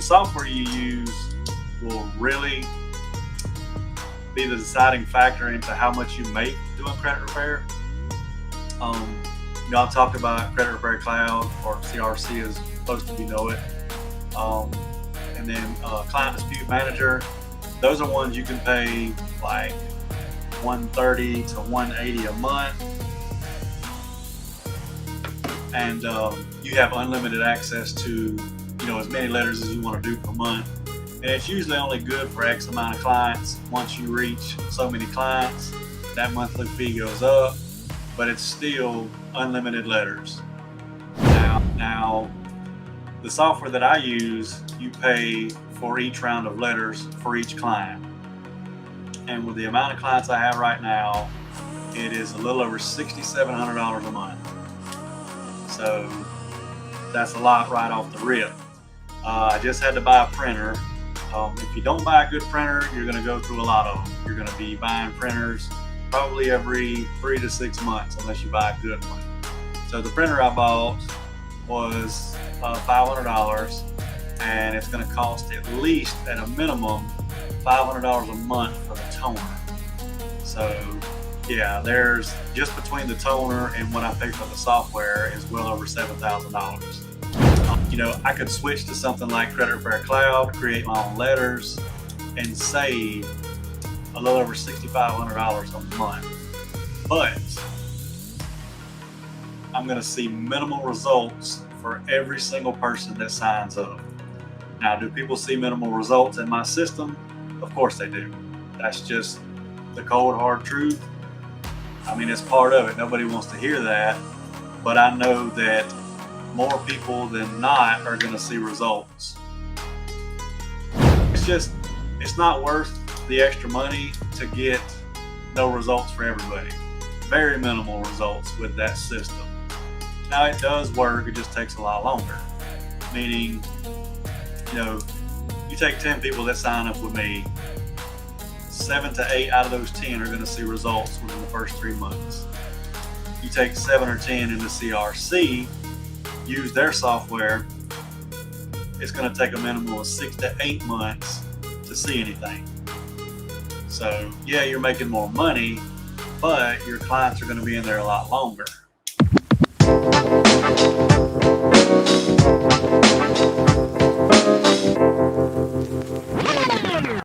software you use will really be the deciding factor into how much you make doing credit repair. I've talked about Credit Repair Cloud, or CRC as most of you know it. And then Client Dispute Manager. Those are ones you can pay like $130 to $180 a month, and you have unlimited access to as many letters as you want to do per month. And it's usually only good for X amount of clients. Once you reach so many clients, that monthly fee goes up, but it's still unlimited letters. Now the software that I use, you pay for each round of letters for each client. And with the amount of clients I have right now, it is a little over $6,700 a month. So that's a lot right off the rip. I just had to buy a printer. If you don't buy a good printer, you're going to go through a lot of them. You're going to be buying printers probably every 3 to 6 months unless you buy a good one. So the printer I bought was $500, and it's going to cost at least, at a minimum, $500 a month for the toner. So yeah, there's just between the toner and what I pay for the software is well over $7,000. I could switch to something like Credit Repair Cloud, create my own letters, and save a little over $6,500 a month. But I'm going to see minimal results for every single person that signs up. Now, do people see minimal results in my system? Of course they do. That's just the cold, hard truth. I mean, it's part of it. Nobody wants to hear that, but I know that more people than not are going to see results. It's not worth the extra money to get no results for everybody. Very minimal results with that system. Now, it does work, it just takes a lot longer. Meaning, you take 10 people that sign up with me, 7 to 8 out of those 10 are going to see results within the first 3 months. You take 7 or 10 into CRC, use their software, it's going to take a minimum of 6 to 8 months to see anything. So yeah, you're making more money, but your clients are going to be in there a lot longer.